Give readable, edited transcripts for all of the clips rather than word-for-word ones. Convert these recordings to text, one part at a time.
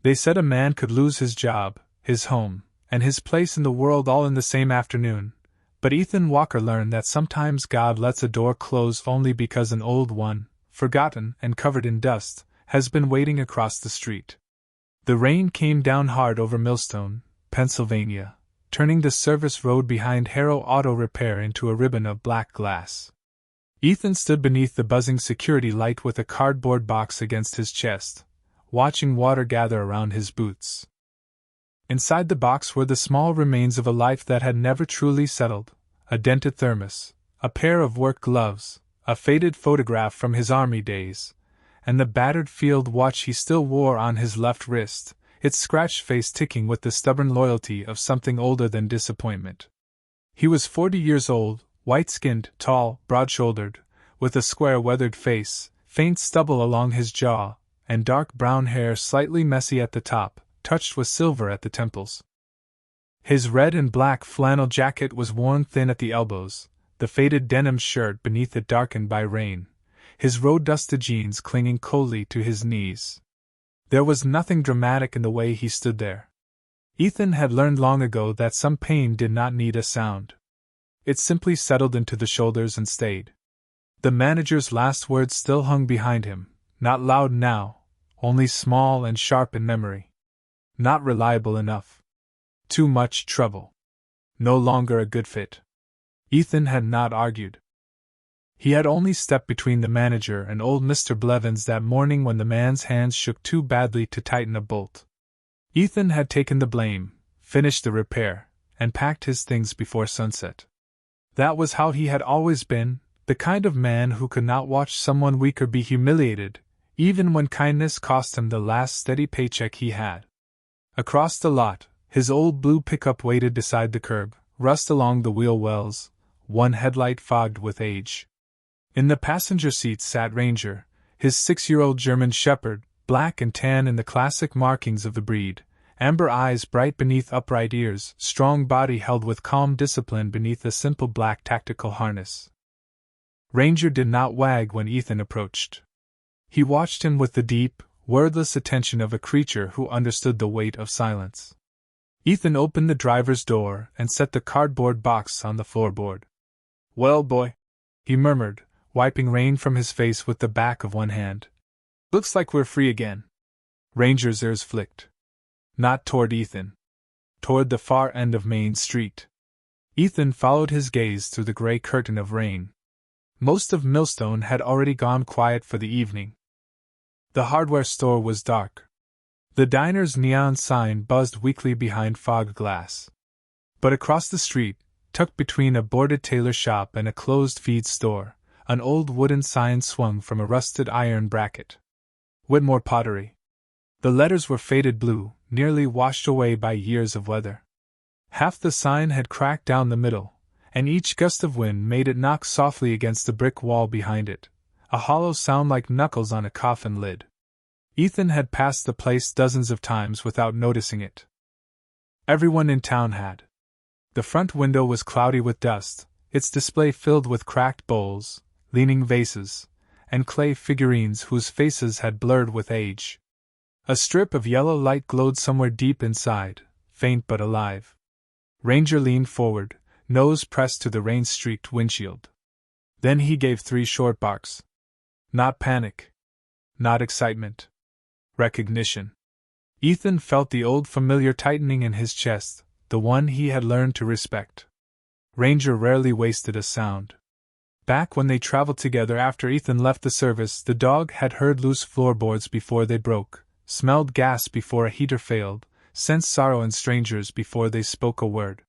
They said a man could lose his job, his home, and his place in the world all in the same afternoon, but Ethan Walker learned that sometimes God lets a door close only because an old one, forgotten and covered in dust, has been waiting across the street. The rain came down hard over Millstone, Pennsylvania, turning the service road behind Harrow Auto Repair into a ribbon of black glass. Ethan stood beneath the buzzing security light with a cardboard box against his chest, watching water gather around his boots. Inside the box were the small remains of a life that had never truly settled: a dented thermos, a pair of work gloves, a faded photograph from his army days, and the battered field watch he still wore on his left wrist, its scratched face ticking with the stubborn loyalty of something older than disappointment. He was 40 years old, white-skinned, tall, broad-shouldered, with a square weathered face, faint stubble along his jaw, and dark brown hair slightly messy at the top, touched with silver at the temples. His red and black flannel jacket was worn thin at the elbows, the faded denim shirt beneath it darkened by rain, his road-dusted jeans clinging coldly to his knees. There was nothing dramatic in the way he stood there. Ethan had learned long ago that some pain did not need a sound. It simply settled into the shoulders and stayed. The manager's last words still hung behind him, not loud now, only small and sharp in memory. Not reliable enough. Too much trouble. No longer a good fit. Ethan had not argued. He had only stepped between the manager and old Mr. Blevins that morning when the man's hands shook too badly to tighten a bolt. Ethan had taken the blame, finished the repair, and packed his things before sunset. That was how he had always been, the kind of man who could not watch someone weaker be humiliated, even when kindness cost him the last steady paycheck he had. Across the lot, his old blue pickup waited beside the curb, rust along the wheel wells, one headlight fogged with age. In the passenger seat sat Ranger, his 6-year-old German shepherd, black and tan in the classic markings of the breed, amber eyes bright beneath upright ears, strong body held with calm discipline beneath a simple black tactical harness. Ranger did not wag when Ethan approached. He watched him with the deep, wordless attention of a creature who understood the weight of silence. Ethan opened the driver's door and set the cardboard box on the floorboard. "Well, boy," he murmured, wiping rain from his face with the back of one hand. "Looks like we're free again." Ranger's ears flicked. Not toward Ethan. Toward the far end of Main Street. Ethan followed his gaze through the gray curtain of rain. Most of Millstone had already gone quiet for the evening. The hardware store was dark. The diner's neon sign buzzed weakly behind fog glass. But across the street, tucked between a boarded tailor shop and a closed feed store, an old wooden sign swung from a rusted iron bracket. Whitmore Pottery. The letters were faded blue, nearly washed away by years of weather. Half the sign had cracked down the middle, and each gust of wind made it knock softly against the brick wall behind it, a hollow sound like knuckles on a coffin lid. Ethan had passed the place dozens of times without noticing it. Everyone in town had. The front window was cloudy with dust, its display filled with cracked bowls, leaning vases, and clay figurines whose faces had blurred with age. A strip of yellow light glowed somewhere deep inside, faint but alive. Ranger leaned forward, nose pressed to the rain-streaked windshield. Then he gave 3 short barks. Not panic. Not excitement. Recognition. Ethan felt the old familiar tightening in his chest, the one he had learned to respect. Ranger rarely wasted a sound. Back when they traveled together after Ethan left the service, the dog had heard loose floorboards before they broke, smelled gas before a heater failed, sensed sorrow in strangers before they spoke a word.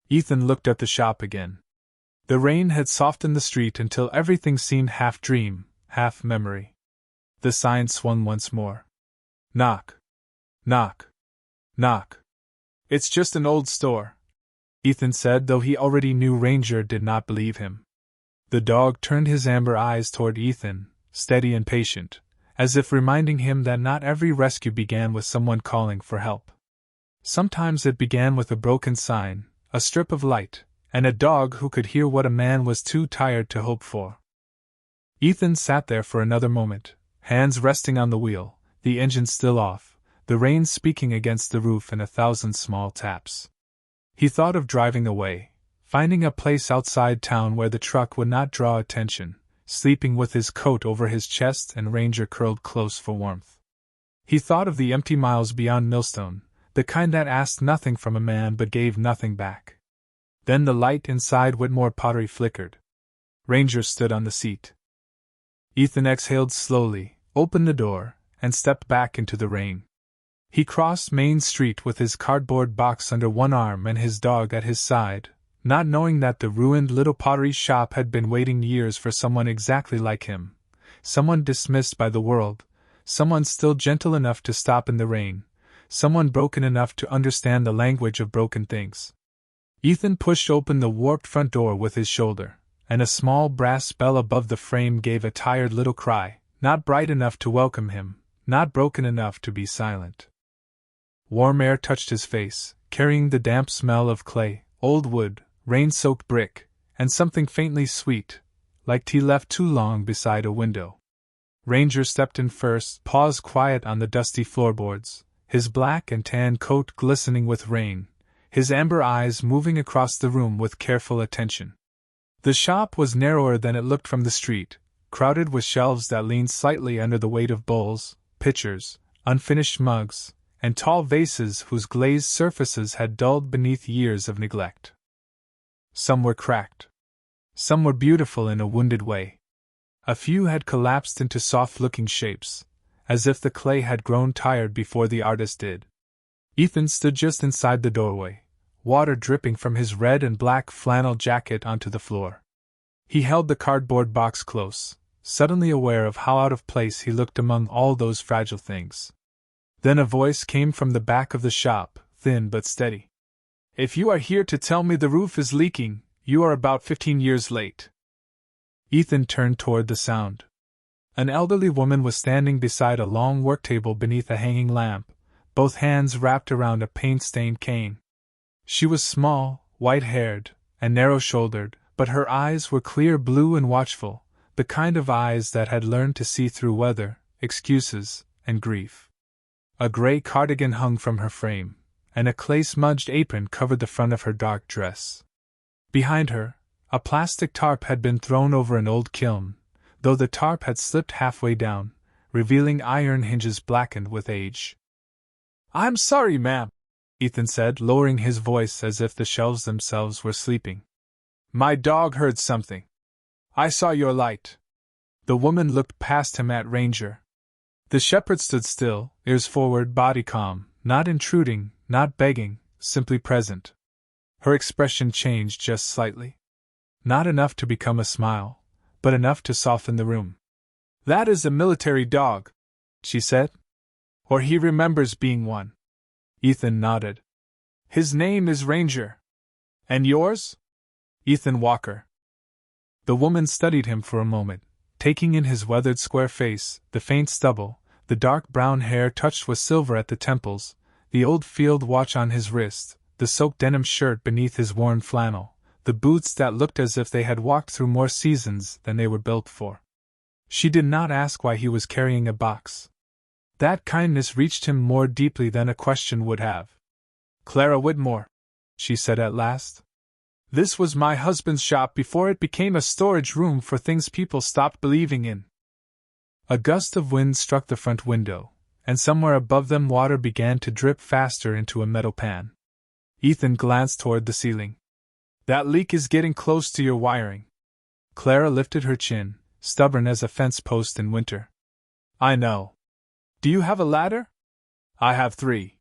Ethan looked at the shop again. The rain had softened the street until everything seemed half dream, half memory. The sign swung once more. Knock. Knock. Knock. "It's just an old store," Ethan said, though he already knew Ranger did not believe him. The dog turned his amber eyes toward Ethan, steady and patient, as if reminding him that not every rescue began with someone calling for help. Sometimes it began with a broken sign, a strip of light, and a dog who could hear what a man was too tired to hope for. Ethan sat there for another moment, hands resting on the wheel, the engine still off, the rain speaking against the roof in 1,000 small taps. He thought of driving away, finding a place outside town where the truck would not draw attention, sleeping with his coat over his chest and Ranger curled close for warmth. He thought of the empty miles beyond Millstone, the kind that asked nothing from a man but gave nothing back. Then the light inside Whitmore Pottery flickered. Ranger stood on the seat. Ethan exhaled slowly, opened the door, and stepped back into the rain. He crossed Main Street with his cardboard box under one arm and his dog at his side, not knowing that the ruined little pottery shop had been waiting years for someone exactly like him, someone dismissed by the world, someone still gentle enough to stop in the rain, someone broken enough to understand the language of broken things. Ethan pushed open the warped front door with his shoulder, and a small brass bell above the frame gave a tired little cry, not bright enough to welcome him, not broken enough to be silent. Warm air touched his face, carrying the damp smell of clay, old wood, rain-soaked brick, and something faintly sweet, like tea left too long beside a window. Ranger stepped in first, paused quiet on the dusty floorboards, his black and tan coat glistening with rain, his amber eyes moving across the room with careful attention. The shop was narrower than it looked from the street, crowded with shelves that leaned slightly under the weight of bowls, pitchers, unfinished mugs, and tall vases whose glazed surfaces had dulled beneath years of neglect. Some were cracked. Some were beautiful in a wounded way. A few had collapsed into soft-looking shapes, as if the clay had grown tired before the artist did. Ethan stood just inside the doorway, water dripping from his red and black flannel jacket onto the floor. He held the cardboard box close, suddenly aware of how out of place he looked among all those fragile things. Then a voice came from the back of the shop, thin but steady. "If you are here to tell me the roof is leaking, you are about 15 years late." Ethan turned toward the sound. An elderly woman was standing beside a long worktable beneath a hanging lamp, both hands wrapped around a paint-stained cane. She was small, white-haired, and narrow-shouldered, but her eyes were clear blue and watchful, the kind of eyes that had learned to see through weather, excuses, and grief. A gray cardigan hung from her frame, and a clay-smudged apron covered the front of her dark dress. Behind her, a plastic tarp had been thrown over an old kiln, though the tarp had slipped halfway down, revealing iron hinges blackened with age. "I'm sorry, ma'am," Ethan said, lowering his voice as if the shelves themselves were sleeping. "My dog heard something. I saw your light." The woman looked past him at Ranger. The shepherd stood still, ears forward, body calm, not intruding, not begging, simply present. Her expression changed just slightly. Not enough to become a smile, but enough to soften the room. "That is a military dog," she said. "Or he remembers being one." Ethan nodded. "His name is Ranger. And yours?" "Ethan Walker." The woman studied him for a moment, taking in his weathered square face, the faint stubble, the dark brown hair touched with silver at the temples, the old field watch on his wrist, the soaked denim shirt beneath his worn flannel, the boots that looked as if they had walked through more seasons than they were built for. She did not ask why he was carrying a box. That kindness reached him more deeply than a question would have. "Clara Whitmore," she said at last. "This was my husband's shop before it became a storage room for things people stopped believing in." A gust of wind struck the front window, and somewhere above them water began to drip faster into a metal pan. Ethan glanced toward the ceiling. "That leak is getting close to your wiring." Clara lifted her chin, stubborn as a fence post in winter. "I know. Do you have a ladder?" "I have 3.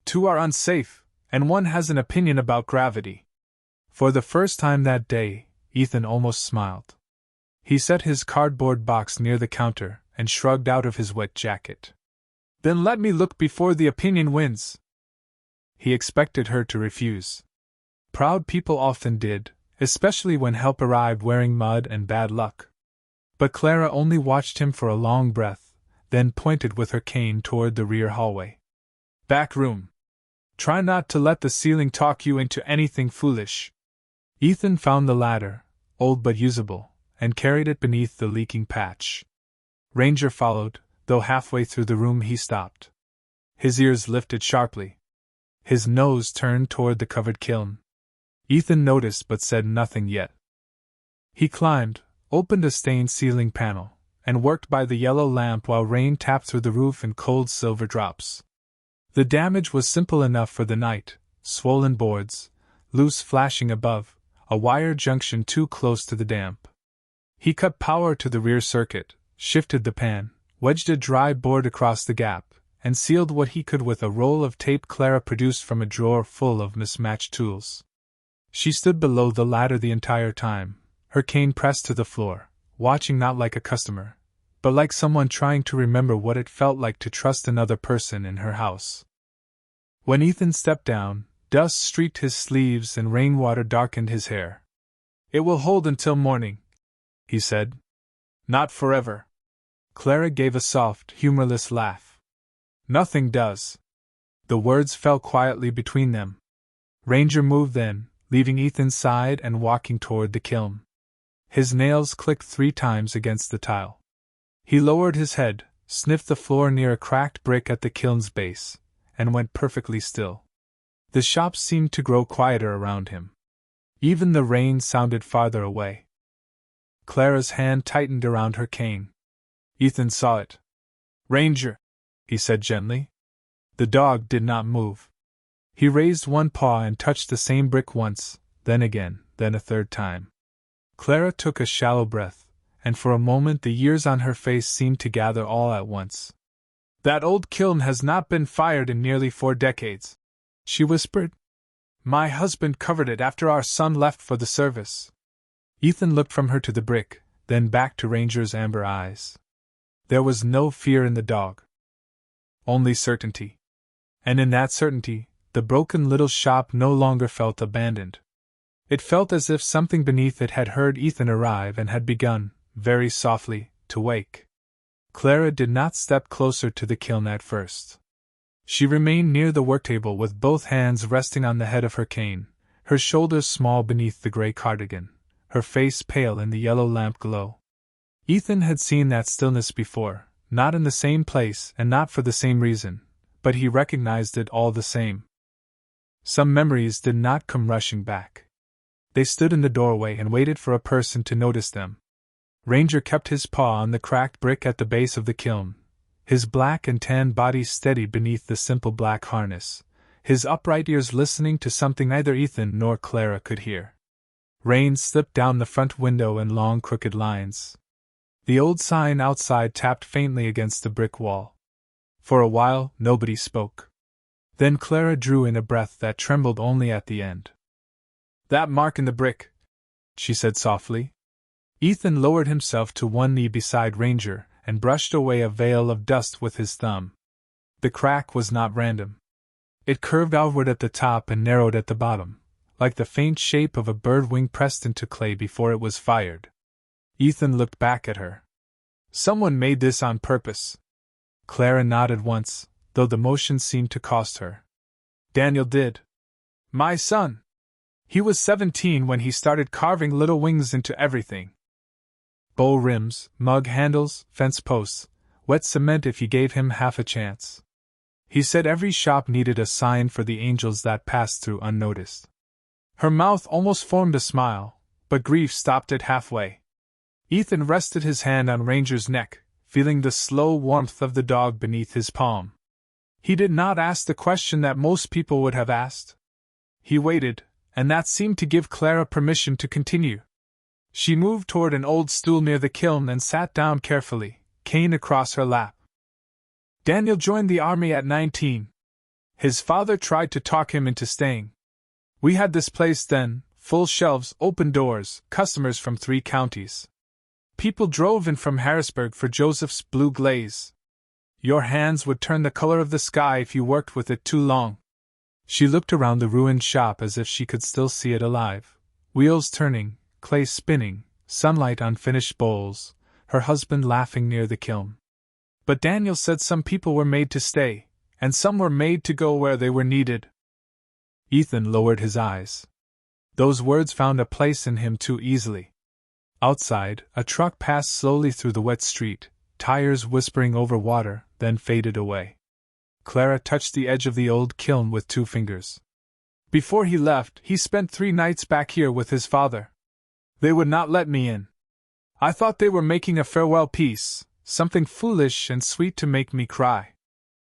2 are unsafe, and 1 has an opinion about gravity." For the first time that day, Ethan almost smiled. He set his cardboard box near the counter and shrugged out of his wet jacket. "Then let me look before the opinion wins." He expected her to refuse. Proud people often did, especially when help arrived wearing mud and bad luck. But Clara only watched him for a long breath, then pointed with her cane toward the rear hallway. "Back room. Try not to let the ceiling talk you into anything foolish." Ethan found the ladder, old but usable, and carried it beneath the leaking patch. Ranger followed, though halfway through the room he stopped. His ears lifted sharply. His nose turned toward the covered kiln. Ethan noticed but said nothing yet. He climbed, opened a stained ceiling panel, and worked by the yellow lamp while rain tapped through the roof in cold silver drops. The damage was simple enough for the night: swollen boards, loose flashing above, a wire junction too close to the damp. He cut power to the rear circuit, shifted the pan, wedged a dry board across the gap, and sealed what he could with a roll of tape Clara produced from a drawer full of mismatched tools. She stood below the ladder the entire time, her cane pressed to the floor, watching not like a customer, but like someone trying to remember what it felt like to trust another person in her house. When Ethan stepped down, dust streaked his sleeves and rainwater darkened his hair. "It will hold until morning," he said. "Not forever." Clara gave a soft, humorless laugh. "Nothing does." The words fell quietly between them. Ranger moved then, leaving Ethan's side and walking toward the kiln. His nails clicked 3 times against the tile. He lowered his head, sniffed the floor near a cracked brick at the kiln's base, and went perfectly still. The shop seemed to grow quieter around him. Even the rain sounded farther away. Clara's hand tightened around her cane. Ethan saw it. "Ranger," he said gently. The dog did not move. He raised one paw and touched the same brick once, then again, then a third time. Clara took a shallow breath, and for a moment the years on her face seemed to gather all at once. "That old kiln has not been fired in nearly 4 decades, she whispered. "My husband covered it after our son left for the service." Ethan looked from her to the brick, then back to Ranger's amber eyes. There was no fear in the dog. Only certainty. And in that certainty, the broken little shop no longer felt abandoned. It felt as if something beneath it had heard Ethan arrive and had begun, very softly, to wake. Clara did not step closer to the kiln at first. She remained near the worktable with both hands resting on the head of her cane, her shoulders small beneath the gray cardigan, her face pale in the yellow lamp glow. Ethan had seen that stillness before, not in the same place and not for the same reason, but he recognized it all the same. Some memories did not come rushing back. They stood in the doorway and waited for a person to notice them. Ranger kept his paw on the cracked brick at the base of the kiln, his black and tan body steady beneath the simple black harness, his upright ears listening to something neither Ethan nor Clara could hear. Rain slipped down the front window in long crooked lines. The old sign outside tapped faintly against the brick wall. For a while, nobody spoke. Then Clara drew in a breath that trembled only at the end. "That mark in the brick," she said softly. Ethan lowered himself to one knee beside Ranger and brushed away a veil of dust with his thumb. The crack was not random. It curved outward at the top and narrowed at the bottom, like the faint shape of a bird wing pressed into clay before it was fired. Ethan looked back at her. "Someone made this on purpose." Clara nodded once, though the motion seemed to cost her. "Daniel did. My son. He was 17 when he started carving little wings into everything. Bow rims, mug handles, fence posts, wet cement if you gave him half a chance. He said every shop needed a sign for the angels that passed through unnoticed." Her mouth almost formed a smile, but grief stopped it halfway. Ethan rested his hand on Ranger's neck, feeling the slow warmth of the dog beneath his palm. He did not ask the question that most people would have asked. He waited, and that seemed to give Clara permission to continue. She moved toward an old stool near the kiln and sat down carefully, cane across her lap. "Daniel joined the army at 19. His father tried to talk him into staying. We had this place then, full shelves, open doors, customers from 3 counties. People drove in from Harrisburg for Joseph's blue glaze. Your hands would turn the color of the sky if you worked with it too long." She looked around the ruined shop as if she could still see it alive. Wheels turning, clay spinning, sunlight on finished bowls, her husband laughing near the kiln. "But Daniel said some people were made to stay, and some were made to go where they were needed." Ethan lowered his eyes. Those words found a place in him too easily. Outside, a truck passed slowly through the wet street, tires whispering over water, then faded away. Clara touched the edge of the old kiln with 2 fingers. Before he left, he spent 3 nights back here with his father. They would not let me in. I thought they were making a farewell piece, something foolish and sweet to make me cry.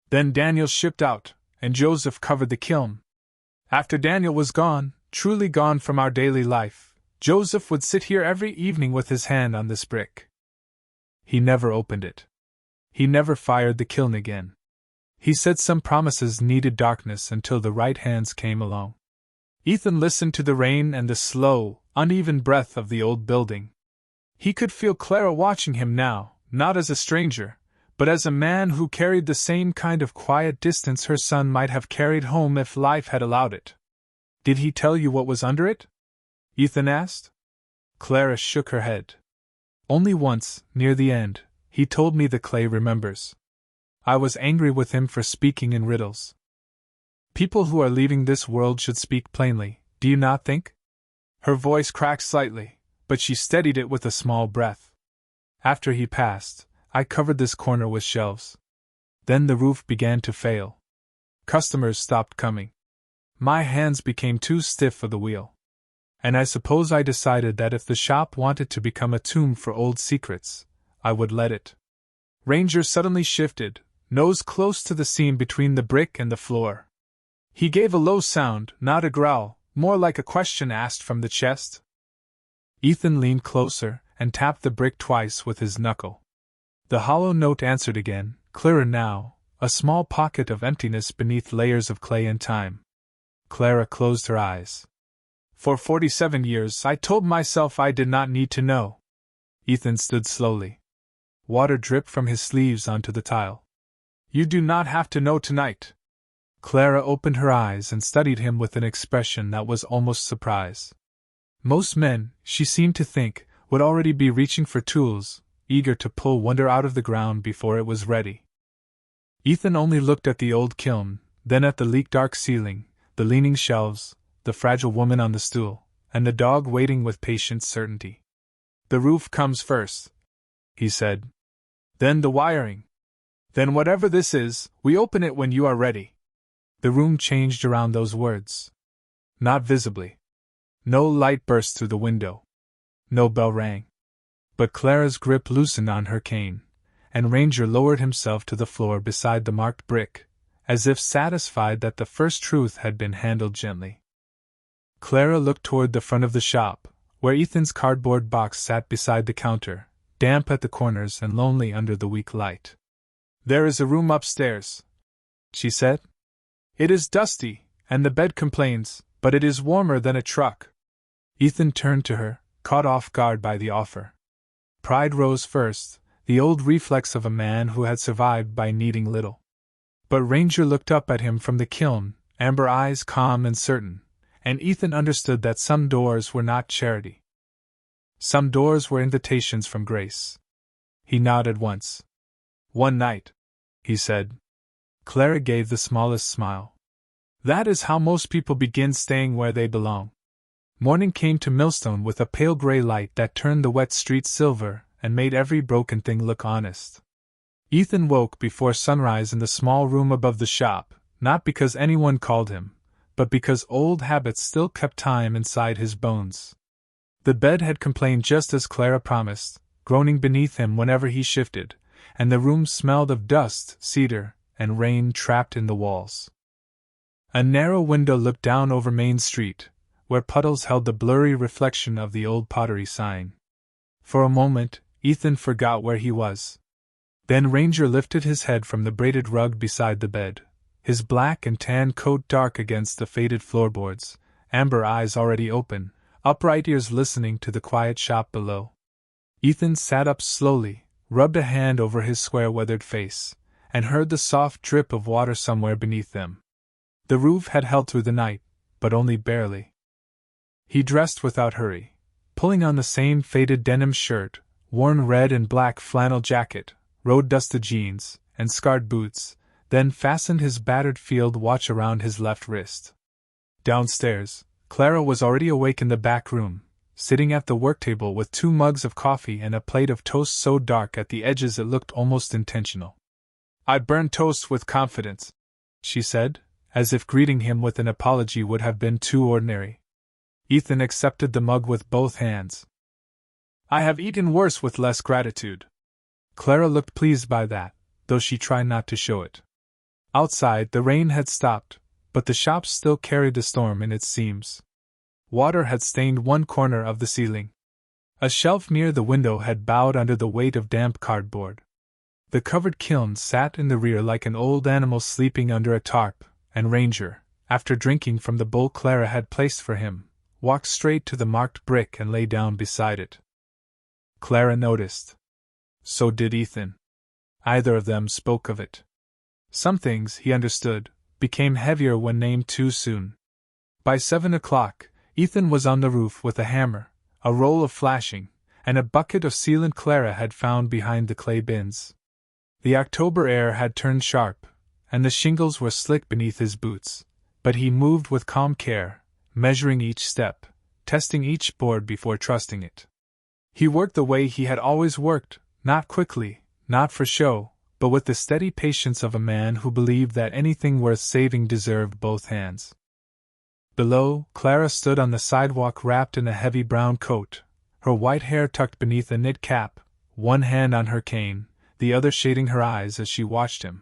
Then Daniel shipped out, and Joseph covered the kiln. After Daniel was gone, truly gone from our daily life, Joseph would sit here every evening with his hand on this brick. He never opened it. He never fired the kiln again. He said some promises needed darkness until the right hands came along. Ethan listened to the rain and the slow, uneven breath of the old building. He could feel Clara watching him now, not as a stranger, but as a man who carried the same kind of quiet distance her son might have carried home if life had allowed it. Did he tell you what was under it? Ethan asked. Clara shook her head. Only once, near the end, he told me the clay remembers. I was angry with him for speaking in riddles. People who are leaving this world should speak plainly, do you not think? Her voice cracked slightly, but she steadied it with a small breath. After he passed, I covered this corner with shelves. Then the roof began to fail. Customers stopped coming. My hands became too stiff for the wheel. And I suppose I decided that if the shop wanted to become a tomb for old secrets, I would let it. Ranger suddenly shifted, nose close to the seam between the brick and the floor. He gave a low sound, not a growl, more like a question asked from the chest. Ethan leaned closer and tapped the brick twice with his knuckle. The hollow note answered again, clearer now, a small pocket of emptiness beneath layers of clay and time. Clara closed her eyes. For 47 years I told myself I did not need to know. Ethan stood slowly. Water dripped from his sleeves onto the tile. You do not have to know tonight. Clara opened her eyes and studied him with an expression that was almost surprise. Most men, she seemed to think, would already be reaching for tools, eager to pull wonder out of the ground before it was ready. Ethan only looked at the old kiln, then at the leak-dark ceiling, the leaning shelves, the fragile woman on the stool, and the dog waiting with patient certainty. The roof comes first, he said. Then the wiring. Then whatever this is, we open it when you are ready. The room changed around those words. Not visibly. No light burst through the window. No bell rang. But Clara's grip loosened on her cane, and Ranger lowered himself to the floor beside the marked brick, as if satisfied that the first truth had been handled gently. Clara looked toward the front of the shop, where Ethan's cardboard box sat beside the counter, damp at the corners and lonely under the weak light. There is a room upstairs, she said. It is dusty, and the bed complains, but it is warmer than a truck. Ethan turned to her, caught off guard by the offer. Pride rose first, the old reflex of a man who had survived by needing little. But Ranger looked up at him from the kiln, amber eyes calm and certain, and Ethan understood that some doors were not charity. Some doors were invitations from grace. He nodded once. One night, he said. Clara gave the smallest smile. That is how most people begin staying where they belong. Morning came to Millstone with a pale gray light that turned the wet streets silver and made every broken thing look honest. Ethan woke before sunrise in the small room above the shop, not because anyone called him, but because old habits still kept time inside his bones. The bed had complained just as Clara promised, groaning beneath him whenever he shifted, and the room smelled of dust, cedar, and rain trapped in the walls. A narrow window looked down over Main Street, where puddles held the blurry reflection of the old pottery sign. For a moment, Ethan forgot where he was. Then Ranger lifted his head from the braided rug beside the bed, his black and tan coat dark against the faded floorboards, amber eyes already open, upright ears listening to the quiet shop below. Ethan sat up slowly, rubbed a hand over his square weathered face, and heard the soft drip of water somewhere beneath them. The roof had held through the night, but only barely. He dressed without hurry, pulling on the same faded denim shirt, worn red and black flannel jacket, road-dusted jeans, and scarred boots, then fastened his battered field watch around his left wrist. Downstairs, Clara was already awake in the back room, sitting at the worktable with 2 mugs of coffee and a plate of toast so dark at the edges it looked almost intentional. I burn toast with confidence, she said, as if greeting him with an apology would have been too ordinary. Ethan accepted the mug with both hands. I have eaten worse with less gratitude. Clara looked pleased by that, though she tried not to show it. Outside, the rain had stopped, but the shop still carried the storm in its seams. Water had stained one corner of the ceiling. A shelf near the window had bowed under the weight of damp cardboard. The covered kiln sat in the rear like an old animal sleeping under a tarp, and Ranger, after drinking from the bowl Clara had placed for him, walked straight to the marked brick and lay down beside it. Clara noticed. So did Ethan. Either of them spoke of it. Some things, he understood, became heavier when named too soon. By 7 o'clock, Ethan was on the roof with a hammer, a roll of flashing, and a bucket of sealant Clara had found behind the clay bins. The October air had turned sharp, and the shingles were slick beneath his boots, but he moved with calm care, measuring each step, testing each board before trusting it. He worked the way he had always worked, not quickly, not for show, but with the steady patience of a man who believed that anything worth saving deserved both hands. Below, Clara stood on the sidewalk wrapped in a heavy brown coat, her white hair tucked beneath a knit cap, one hand on her cane, the other shading her eyes as she watched him.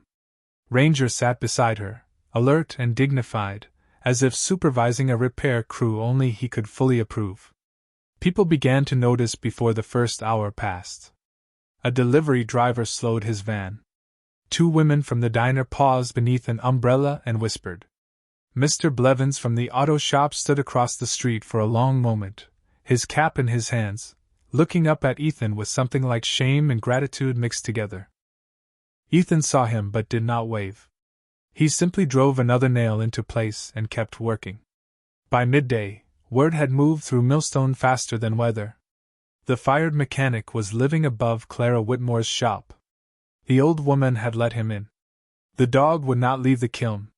Ranger sat beside her, alert and dignified, as if supervising a repair crew only he could fully approve. People began to notice before the first hour passed. A delivery driver slowed his van. 2 women from the diner paused beneath an umbrella and whispered. Mr. Blevins from the auto shop stood across the street for a long moment, his cap in his hands, looking up at Ethan with something like shame and gratitude mixed together. Ethan saw him but did not wave. He simply drove another nail into place and kept working. By midday, word had moved through Millstone faster than weather. The fired mechanic was living above Clara Whitmore's shop. The old woman had let him in. The dog would not leave the kiln.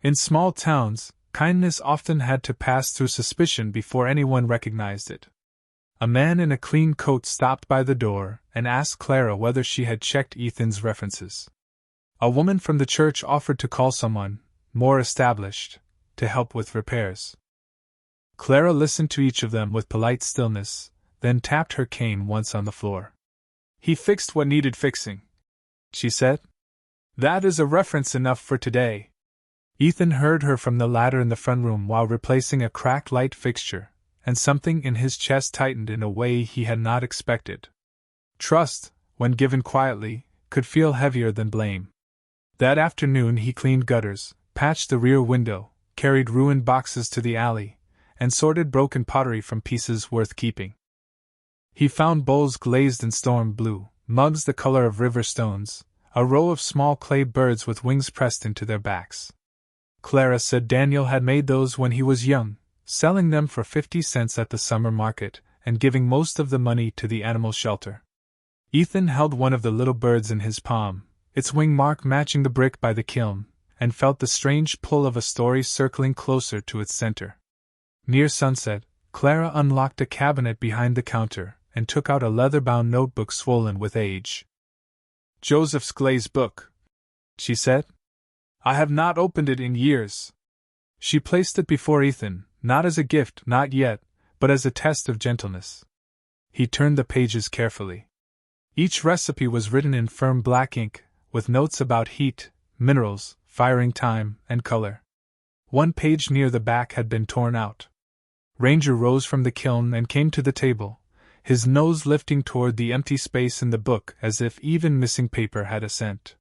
In small towns, kindness often had to pass through suspicion before anyone recognized it. A man in a clean coat stopped by the door and asked Clara whether she had checked Ethan's references. A woman from the church offered to call someone, more established, to help with repairs. Clara listened to each of them with polite stillness, then tapped her cane once on the floor. He fixed what needed fixing, she said. That is a reference enough for today. Ethan heard her from the ladder in the front room while replacing a cracked light fixture, and something in his chest tightened in a way he had not expected. Trust, when given quietly, could feel heavier than blame. That afternoon he cleaned gutters, patched the rear window, carried ruined boxes to the alley, and sorted broken pottery from pieces worth keeping. He found bowls glazed in storm blue, mugs the color of river stones, a row of small clay birds with wings pressed into their backs. Clara said Daniel had made those when he was young, selling them for 50 cents at the summer market and giving most of the money to the animal shelter. Ethan held one of the little birds in his palm, its wing mark matching the brick by the kiln, and felt the strange pull of a story circling closer to its center. Near sunset, Clara unlocked a cabinet behind the counter and took out a leather-bound notebook swollen with age. Joseph's glazed book, she said. I have not opened it in years. She placed it before Ethan, not as a gift, not yet, but as a test of gentleness. He turned the pages carefully. Each recipe was written in firm black ink, with notes about heat, minerals, firing time, and color. One page near the back had been torn out. Ranger rose from the kiln and came to the table, his nose lifting toward the empty space in the book as if even missing paper had a scent.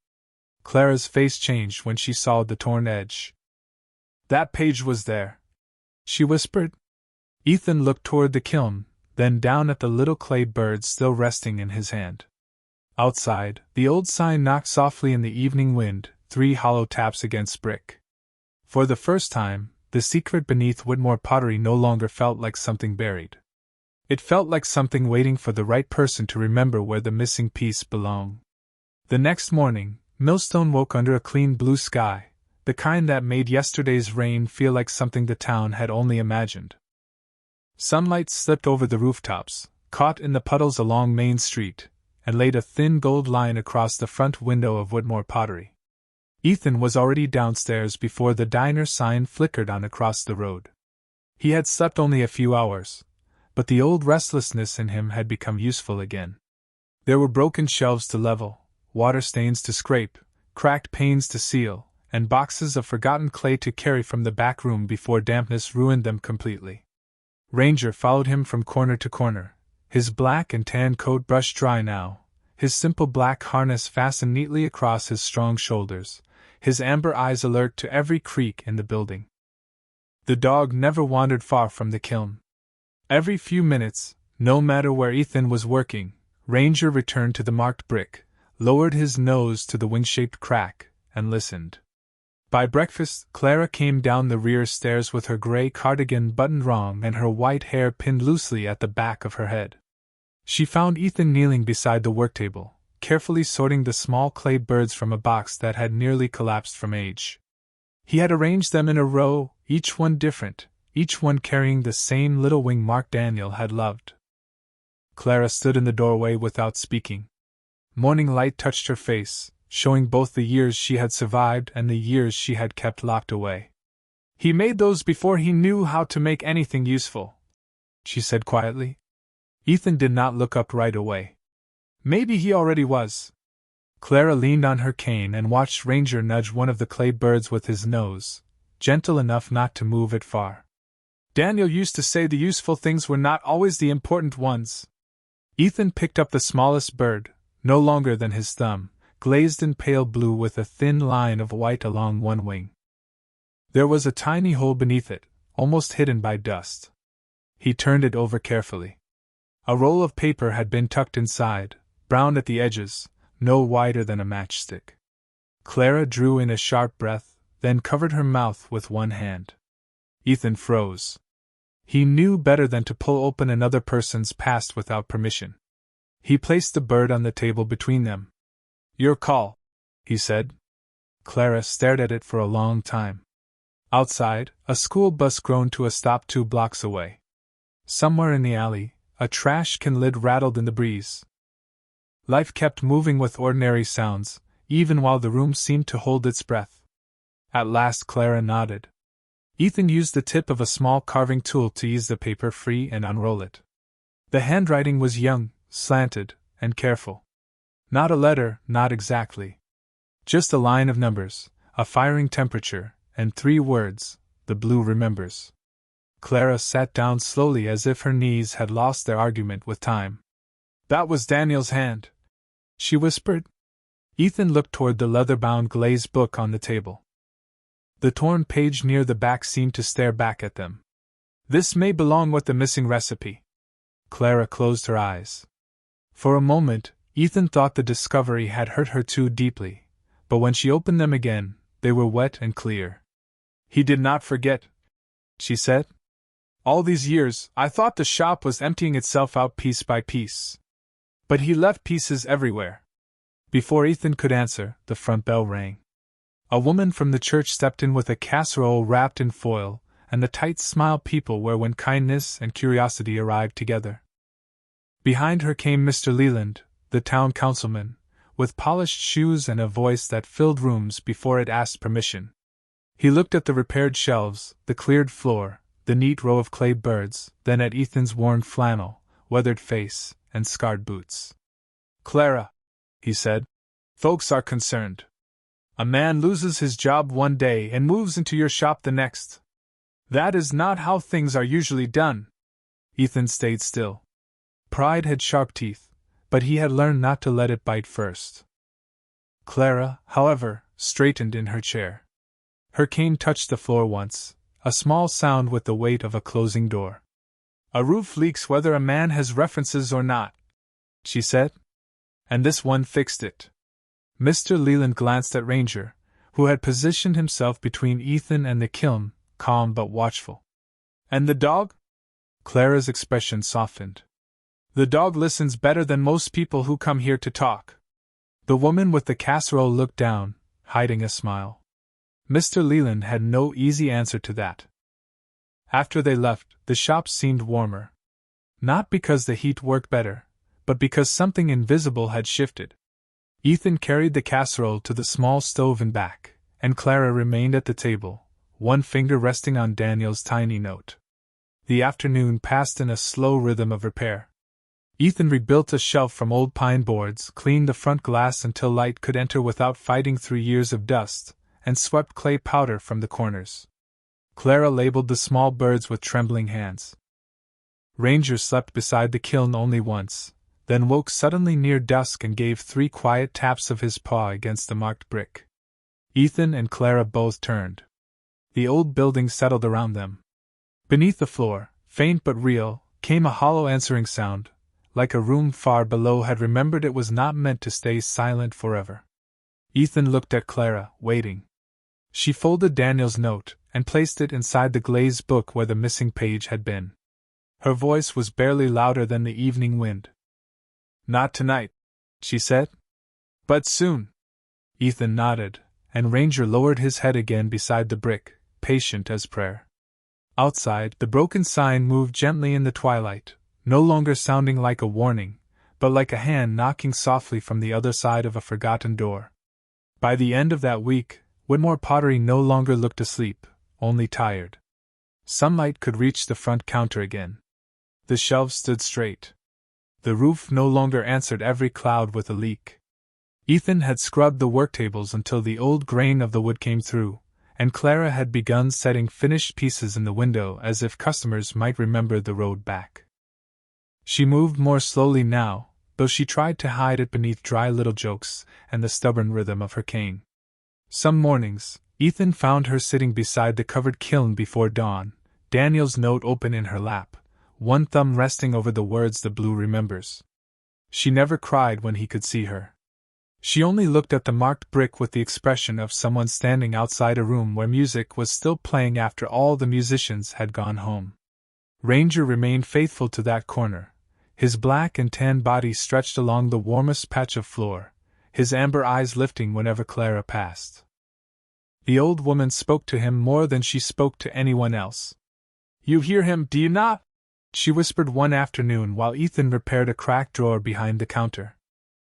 Clara's face changed when she saw the torn edge. That page was there, she whispered. Ethan looked toward the kiln, then down at the little clay bird still resting in his hand. Outside, the old sign knocked softly in the evening wind, 3 hollow taps against brick. For the first time, the secret beneath Whitmore pottery no longer felt like something buried. It felt like something waiting for the right person to remember where the missing piece belonged. The next morning, Millstone woke under a clean blue sky, the kind that made yesterday's rain feel like something the town had only imagined. Sunlight slipped over the rooftops, caught in the puddles along Main Street, and laid a thin gold line across the front window of Whitmore pottery. Ethan was already downstairs before the diner sign flickered on across the road. He had slept only a few hours, but the old restlessness in him had become useful again. There were broken shelves to level, water stains to scrape, cracked panes to seal, and boxes of forgotten clay to carry from the back room before dampness ruined them completely. Ranger followed him from corner to corner, his black and tan coat brushed dry now, his simple black harness fastened neatly across his strong shoulders, his amber eyes alert to every creak in the building. The dog never wandered far from the kiln. Every few minutes, no matter where Ethan was working, Ranger returned to the marked brick, lowered his nose to the wing-shaped crack, and listened. By breakfast, Clara came down the rear stairs with her gray cardigan buttoned wrong and her white hair pinned loosely at the back of her head. She found Ethan kneeling beside the worktable, carefully sorting the small clay birds from a box that had nearly collapsed from age. He had arranged them in a row, each one different, each one carrying the same little wing mark Daniel had loved. Clara stood in the doorway without speaking. Morning light touched her face, showing both the years she had survived and the years she had kept locked away. "He made those before he knew how to make anything useful," she said quietly. Ethan did not look up right away. Maybe he already was. Clara leaned on her cane and watched Ranger nudge one of the clay birds with his nose, gentle enough not to move it far. "Daniel used to say the useful things were not always the important ones." Ethan picked up the smallest bird, no longer than his thumb, glazed in pale blue with a thin line of white along one wing. There was a tiny hole beneath it, almost hidden by dust. He turned it over carefully. A roll of paper had been tucked inside, brown at the edges, no wider than a matchstick. Clara drew in a sharp breath, then covered her mouth with one hand. Ethan froze. He knew better than to pull open another person's past without permission. He placed the bird on the table between them. "Your call," he said. Clara stared at it for a long time. Outside, a school bus groaned to a stop 2 blocks away. Somewhere in the alley, a trash can lid rattled in the breeze. Life kept moving with ordinary sounds, even while the room seemed to hold its breath. At last Clara nodded. Ethan used the tip of a small carving tool to ease the paper free and unroll it. The handwriting was young, slanted, and careful. Not a letter, not exactly. Just a line of numbers, a firing temperature, and 3 words, "The Blue remembers." Clara sat down slowly as if her knees had lost their argument with time. "That was Daniel's hand," she whispered. Ethan looked toward the leather-bound glazed book on the table. The torn page near the back seemed to stare back at them. "This may belong with the missing recipe." Clara closed her eyes. For a moment, Ethan thought the discovery had hurt her too deeply, but when she opened them again, they were wet and clear. "He did not forget," she said. "All these years, I thought the shop was emptying itself out piece by piece. But he left pieces everywhere." Before Ethan could answer, the front bell rang. A woman from the church stepped in with a casserole wrapped in foil, and the tight smile people wear when kindness and curiosity arrive together. Behind her came Mr. Leland, the town councilman, with polished shoes and a voice that filled rooms before it asked permission. He looked at the repaired shelves, the cleared floor, the neat row of clay birds, then at Ethan's worn flannel, weathered face, and scarred boots. "Clara," he said, "folks are concerned. A man loses his job one day and moves into your shop the next. That is not how things are usually done." Ethan stayed still. Pride had sharp teeth, but he had learned not to let it bite first. Clara, however, straightened in her chair. Her cane touched the floor once, a small sound with the weight of a closing door. "A roof leaks whether a man has references or not," she said. "And this one fixed it." Mr. Leland glanced at Ranger, who had positioned himself between Ethan and the kiln, calm but watchful. "And the dog?" Clara's expression softened. "The dog listens better than most people who come here to talk." The woman with the casserole looked down, hiding a smile. Mr. Leland had no easy answer to that. After they left, the shop seemed warmer. Not because the heat worked better, but because something invisible had shifted. Ethan carried the casserole to the small stove in back, and Clara remained at the table, one finger resting on Daniel's tiny note. The afternoon passed in a slow rhythm of repair. Ethan rebuilt a shelf from old pine boards, cleaned the front glass until light could enter without fighting through years of dust, and swept clay powder from the corners. Clara labeled the small birds with trembling hands. Ranger slept beside the kiln only once, then woke suddenly near dusk and gave 3 quiet taps of his paw against the marked brick. Ethan and Clara both turned. The old building settled around them. Beneath the floor, faint but real, came a hollow answering sound, like a room far below had remembered it was not meant to stay silent forever. Ethan looked at Clara, waiting. She folded Daniel's note and placed it inside the glazed book where the missing page had been. Her voice was barely louder than the evening wind. "Not tonight," she said. "But soon." Ethan nodded, and Ranger lowered his head again beside the brick, patient as prayer. Outside, the broken sign moved gently in the twilight, no longer sounding like a warning, but like a hand knocking softly from the other side of a forgotten door. By the end of that week, Whitmore Pottery no longer looked asleep, only tired. Sunlight could reach the front counter again. The shelves stood straight. The roof no longer answered every cloud with a leak. Ethan had scrubbed the worktables until the old grain of the wood came through, and Clara had begun setting finished pieces in the window as if customers might remember the road back. She moved more slowly now, though she tried to hide it beneath dry little jokes and the stubborn rhythm of her cane. Some mornings, Ethan found her sitting beside the covered kiln before dawn, Daniel's note open in her lap, one thumb resting over the words the blue remembers. She never cried when he could see her. She only looked at the marked brick with the expression of someone standing outside a room where music was still playing after all the musicians had gone home. Ranger remained faithful to that corner, his black and tan body stretched along the warmest patch of floor, his amber eyes lifting whenever Clara passed. The old woman spoke to him more than she spoke to anyone else. "You hear him, do you not?" she whispered one afternoon while Ethan repaired a cracked drawer behind the counter.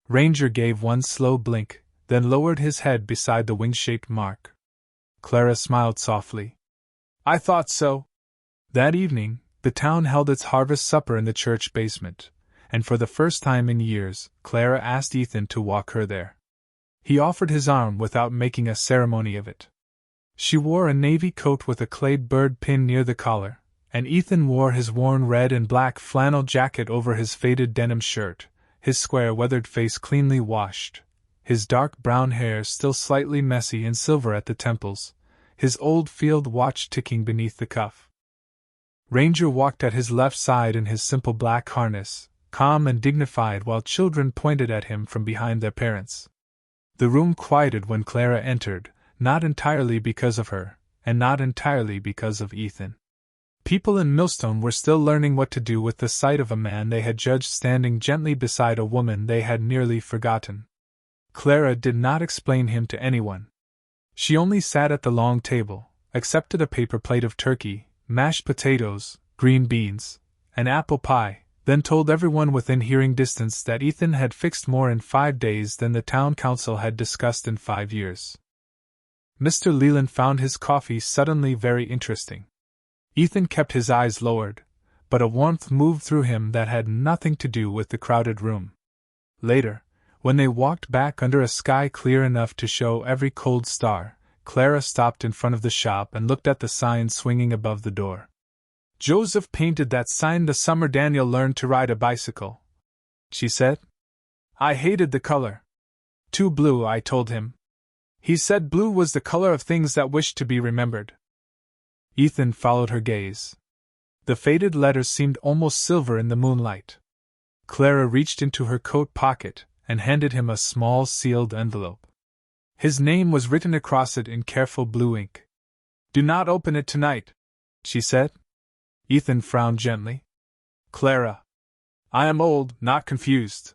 Ranger gave one slow blink, then lowered his head beside the wing-shaped mark. Clara smiled softly. "I thought so." That evening, the town held its harvest supper in the church basement, and for the first time in years, Clara asked Ethan to walk her there. He offered his arm without making a ceremony of it. She wore a navy coat with a clay bird pin near the collar, and Ethan wore his worn red and black flannel jacket over his faded denim shirt, his square weathered face cleanly washed, his dark brown hair still slightly messy and silver at the temples, his old field watch ticking beneath the cuff. Ranger walked at his left side in his simple black harness, calm and dignified while children pointed at him from behind their parents. The room quieted when Clara entered, not entirely because of her, and not entirely because of Ethan. People in Millstone were still learning what to do with the sight of a man they had judged standing gently beside a woman they had nearly forgotten. Clara did not explain him to anyone. She only sat at the long table, accepted a paper plate of turkey, mashed potatoes, green beans, and apple pie, then told everyone within hearing distance that Ethan had fixed more in 5 days than the town council had discussed in 5 years. Mr. Leland found his coffee suddenly very interesting. Ethan kept his eyes lowered, but a warmth moved through him that had nothing to do with the crowded room. Later, when they walked back under a sky clear enough to show every cold star, Clara stopped in front of the shop and looked at the sign swinging above the door. "Joseph painted that sign the summer Daniel learned to ride a bicycle," she said. "I hated the color. Too blue, I told him. He said blue was the color of things that wished to be remembered." Ethan followed her gaze. The faded letters seemed almost silver in the moonlight. Clara reached into her coat pocket and handed him a small sealed envelope. His name was written across it in careful blue ink. "Do not open it tonight," she said. Ethan frowned gently. "Clara, I am old, not confused."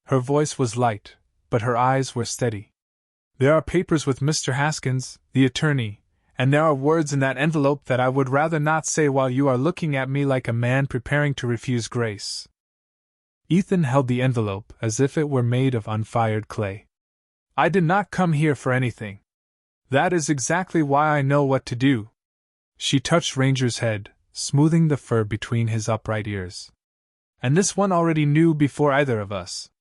Her voice was light, but her eyes were steady. "There are papers with Mr. Haskins, the attorney, and there are words in that envelope that I would rather not say while you are looking at me like a man preparing to refuse grace." Ethan held the envelope as if it were made of unfired clay. I did not come here for anything. That is exactly why I know what to do. She touched Ranger's head, smoothing the fur between his upright ears. And this one already knew before either of us.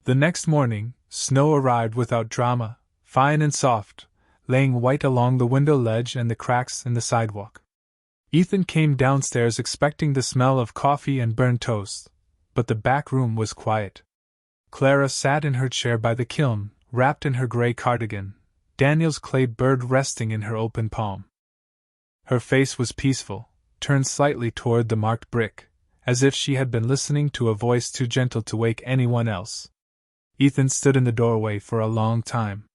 The next morning, snow arrived without drama, fine and soft, laying white along the window ledge and the cracks in the sidewalk. Ethan came downstairs expecting the smell of coffee and burned toast, but the back room was quiet. Clara sat in her chair by the kiln, wrapped in her gray cardigan, Daniel's clay bird resting in her open palm. Her face was peaceful, turned slightly toward the marked brick, as if she had been listening to a voice too gentle to wake anyone else. Ethan stood in the doorway for a long time.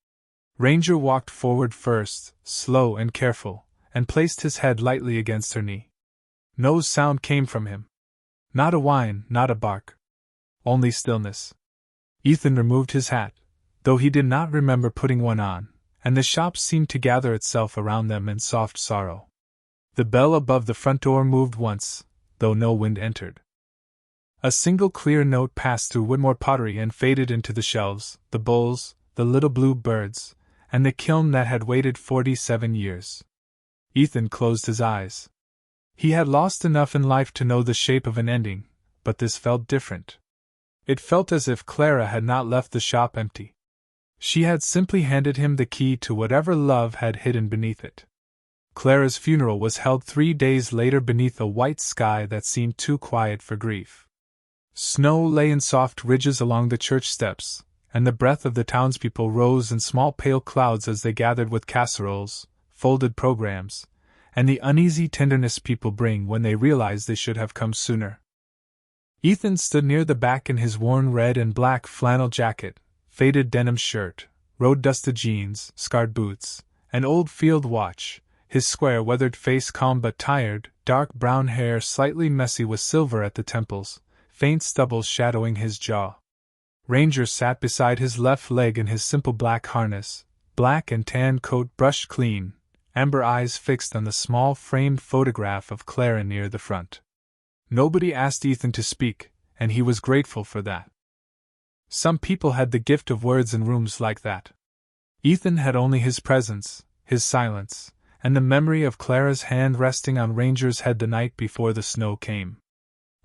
Ranger walked forward first, slow and careful, and placed his head lightly against her knee. No sound came from him. Not a whine, not a bark. Only stillness. Ethan removed his hat, though he did not remember putting one on, and the shop seemed to gather itself around them in soft sorrow. The bell above the front door moved once, though no wind entered. A single clear note passed through Whitmore pottery and faded into the shelves, the bowls, the little blue birds, and the kiln that had waited 47 years. Ethan closed his eyes. He had lost enough in life to know the shape of an ending, but this felt different. It felt as if Clara had not left the shop empty. She had simply handed him the key to whatever love had hidden beneath it. Clara's funeral was held 3 days later beneath a white sky that seemed too quiet for grief. Snow lay in soft ridges along the church steps, and the breath of the townspeople rose in small pale clouds as they gathered with casseroles, folded programs, and the uneasy tenderness people bring when they realize they should have come sooner. Ethan stood near the back in his worn red and black flannel jacket, faded denim shirt, road-dusted jeans, scarred boots, an old field watch, his square weathered face calm but tired, dark brown hair slightly messy with silver at the temples, faint stubble shadowing his jaw. Ranger sat beside his left leg in his simple black harness, black and tan coat brushed clean, amber eyes fixed on the small framed photograph of Clara near the front. Nobody asked Ethan to speak, and he was grateful for that. Some people had the gift of words in rooms like that. Ethan had only his presence, his silence, and the memory of Clara's hand resting on Ranger's head the night before the snow came.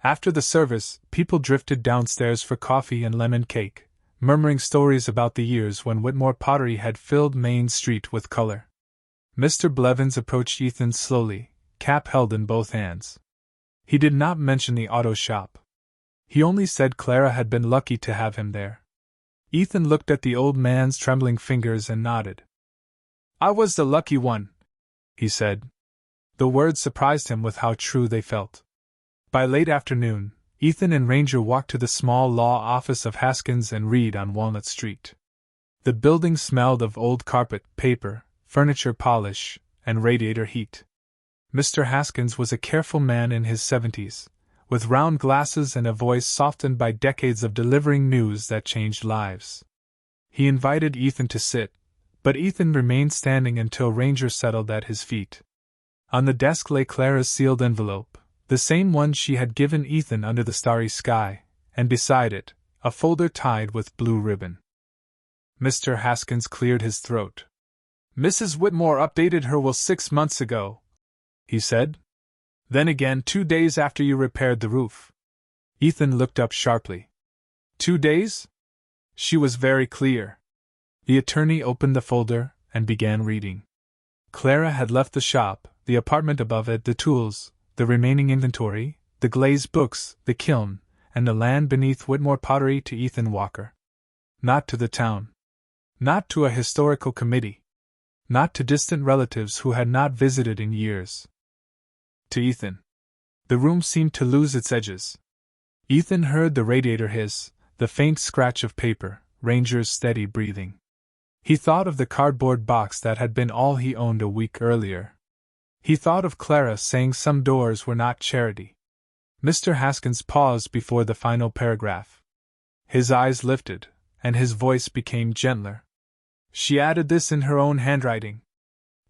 After the service, people drifted downstairs for coffee and lemon cake, murmuring stories about the years when Whitmore pottery had filled Main Street with color. Mr. Blevins approached Ethan slowly, cap held in both hands. He did not mention the auto shop. He only said Clara had been lucky to have him there. Ethan looked at the old man's trembling fingers and nodded. "I was the lucky one," he said. The words surprised him with how true they felt. By late afternoon, Ethan and Ranger walked to the small law office of Haskins and Reed on Walnut Street. The building smelled of old carpet, paper, furniture polish, and radiator heat. Mr. Haskins was a careful man in his 70s, with round glasses and a voice softened by decades of delivering news that changed lives. He invited Ethan to sit, but Ethan remained standing until Ranger settled at his feet. On the desk lay Clara's sealed envelope, the same one she had given Ethan under the starry sky, and beside it, a folder tied with blue ribbon. Mr. Haskins cleared his throat. "Mrs. Whitmore updated her will 6 months ago," he said. "Then again 2 days after you repaired the roof." Ethan looked up sharply. 2 days? She was very clear. The attorney opened the folder and began reading. Clara had left the shop, the apartment above it, the tools, the remaining inventory, the glazed books, the kiln, and the land beneath Whitmore pottery to Ethan Walker. Not to the town. Not to a historical committee. Not to distant relatives who had not visited in years. To Ethan. The room seemed to lose its edges. Ethan heard the radiator hiss, the faint scratch of paper, Ranger's steady breathing. He thought of the cardboard box that had been all he owned a week earlier. He thought of Clara saying some doors were not charity. Mr. Haskins paused before the final paragraph. His eyes lifted, and his voice became gentler. She added this in her own handwriting.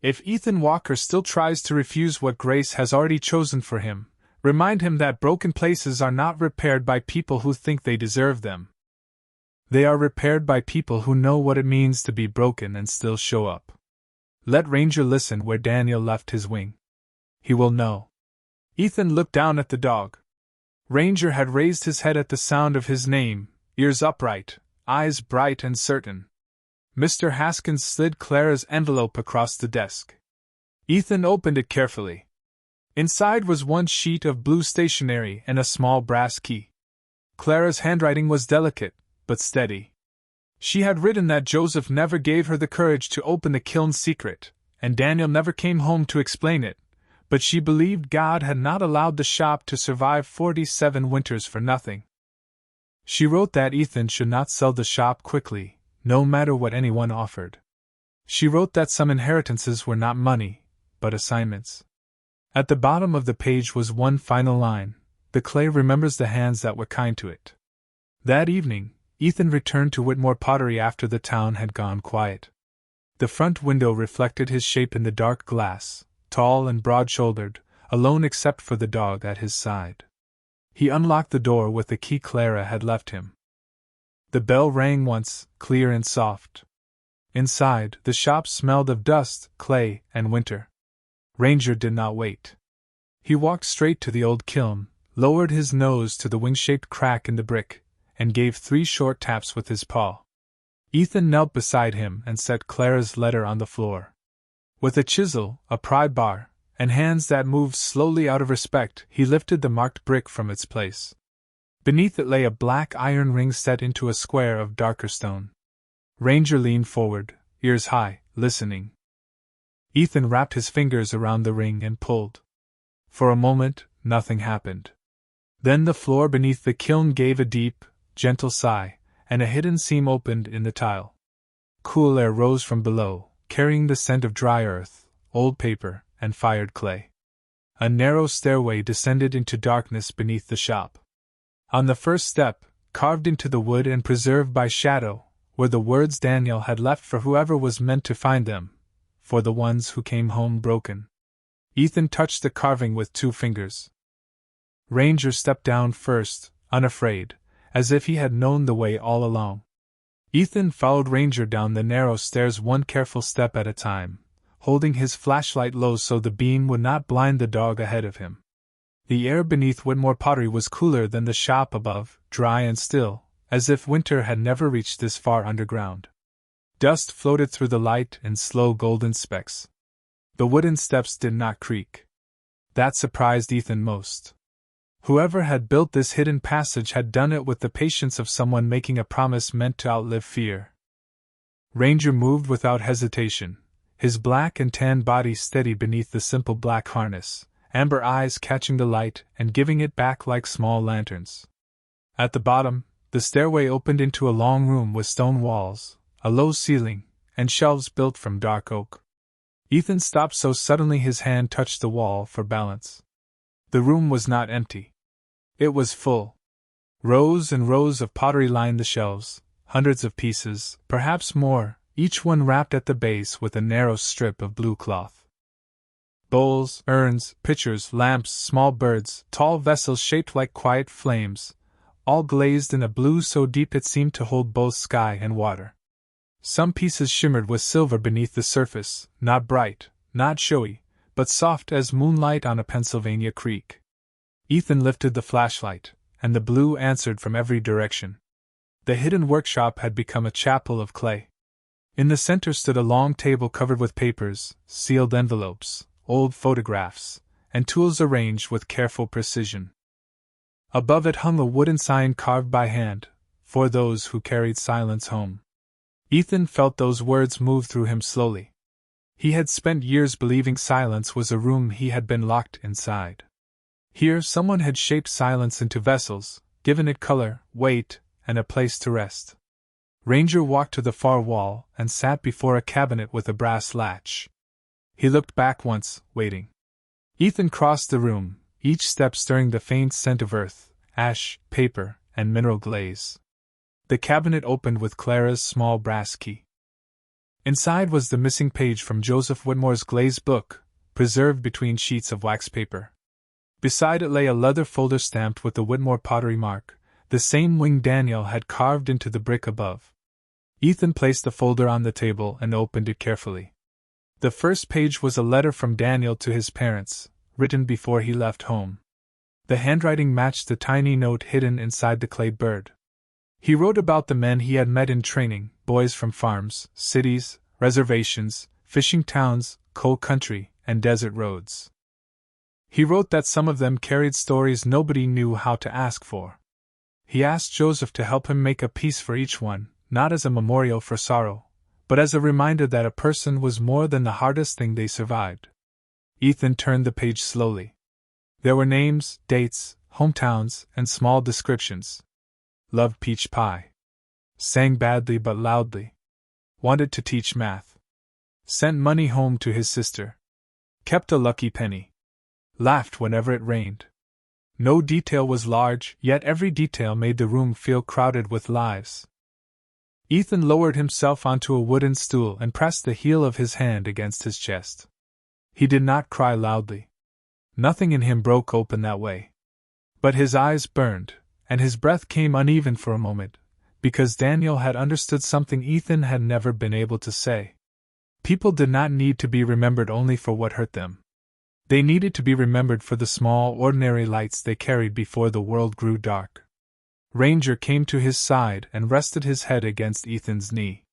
"If Ethan Walker still tries to refuse what Grace has already chosen for him, Remind him that broken places are not repaired by people who think they deserve them. They are repaired by people who know what it means to be broken and still show up. Let Ranger listen where Daniel left his wing. He will know. Ethan looked down at the dog. Ranger had raised his head at the sound of his name, ears upright, eyes bright and certain. Mr. Haskins slid Clara's envelope across the desk. Ethan opened it carefully. Inside was one sheet of blue stationery and a small brass key. Clara's handwriting was delicate, but steady. She had written that Joseph never gave her the courage to open the kiln's secret, and Daniel never came home to explain it, but she believed God had not allowed the shop to survive 47 winters for nothing. She wrote that Ethan should not sell the shop quickly, no matter what anyone offered. She wrote that some inheritances were not money, but assignments. At the bottom of the page was one final line: "The clay remembers the hands that were kind to it." That evening, Ethan returned to Whitmore Pottery after the town had gone quiet. The front window reflected his shape in the dark glass, tall and broad-shouldered, alone except for the dog at his side. He unlocked the door with the key Clara had left him. The bell rang once, clear and soft. Inside, the shop smelled of dust, clay, and winter. Ranger did not wait. He walked straight to the old kiln, lowered his nose to the wing-shaped crack in the brick, and gave 3 short taps with his paw. Ethan knelt beside him and set Clara's letter on the floor. With a chisel, a pry bar, and hands that moved slowly out of respect, he lifted the marked brick from its place. Beneath it lay a black iron ring set into a square of darker stone. Ranger leaned forward, ears high, listening. Ethan wrapped his fingers around the ring and pulled. For a moment, nothing happened. Then the floor beneath the kiln gave a deep, gentle sigh, and a hidden seam opened in the tile. Cool air rose from below, carrying the scent of dry earth, old paper, and fired clay. A narrow stairway descended into darkness beneath the shop. On the first step, carved into the wood and preserved by shadow, were the words Daniel had left for whoever was meant to find them, for the ones who came home broken. Ethan touched the carving with 2 fingers. Ranger stepped down first, unafraid, as if he had known the way all along. Ethan followed Ranger down the narrow stairs one careful step at a time, holding his flashlight low so the beam would not blind the dog ahead of him. The air beneath Whitmore Pottery was cooler than the shop above, dry and still, as if winter had never reached this far underground. Dust floated through the light in slow golden specks. The wooden steps did not creak. That surprised Ethan most. Whoever had built this hidden passage had done it with the patience of someone making a promise meant to outlive fear. Ranger moved without hesitation, his black and tan body steady beneath the simple black harness, amber eyes catching the light and giving it back like small lanterns. At the bottom, the stairway opened into a long room with stone walls, a low ceiling, and shelves built from dark oak. Ethan stopped so suddenly his hand touched the wall for balance. The room was not empty. It was full. Rows and rows of pottery lined the shelves, hundreds of pieces, perhaps more, each one wrapped at the base with a narrow strip of blue cloth. Bowls, urns, pitchers, lamps, small birds, tall vessels shaped like quiet flames, all glazed in a blue so deep it seemed to hold both sky and water. Some pieces shimmered with silver beneath the surface, not bright, not showy, but soft as moonlight on a Pennsylvania creek. Ethan lifted the flashlight, and the blue answered from every direction. The hidden workshop had become a chapel of clay. In the center stood a long table covered with papers, sealed envelopes, old photographs, and tools arranged with careful precision. Above it hung a wooden sign carved by hand, "For those who carried silence home." Ethan felt those words move through him slowly. He had spent years believing silence was a room he had been locked inside. Here someone had shaped silence into vessels, given it color, weight, and a place to rest. Ranger walked to the far wall and sat before a cabinet with a brass latch. He looked back once, waiting. Ethan crossed the room, each step stirring the faint scent of earth, ash, paper, and mineral glaze. The cabinet opened with Clara's small brass key. Inside was the missing page from Joseph Whitmore's glazed book, preserved between sheets of wax paper. Beside it lay a leather folder stamped with the Whitmore pottery mark, the same wing Daniel had carved into the brick above. Ethan placed the folder on the table and opened it carefully. The first page was a letter from Daniel to his parents, written before he left home. The handwriting matched the tiny note hidden inside the clay bird. He wrote about the men he had met in training, boys from farms, cities, reservations, fishing towns, coal country, and desert roads. He wrote that some of them carried stories nobody knew how to ask for. He asked Joseph to help him make a piece for each one, not as a memorial for sorrow, but as a reminder that a person was more than the hardest thing they survived. Ethan turned the page slowly. There were names, dates, hometowns, and small descriptions. Loved peach pie. Sang badly but loudly. Wanted to teach math. Sent money home to his sister. Kept a lucky penny. Laughed whenever it rained. No detail was large, yet every detail made the room feel crowded with lives. Ethan lowered himself onto a wooden stool and pressed the heel of his hand against his chest. He did not cry loudly. Nothing in him broke open that way. But his eyes burned, and his breath came uneven for a moment, because Daniel had understood something Ethan had never been able to say. People did not need to be remembered only for what hurt them. They needed to be remembered for the small, ordinary lights they carried before the world grew dark. Ranger came to his side and rested his head against Ethan's knee.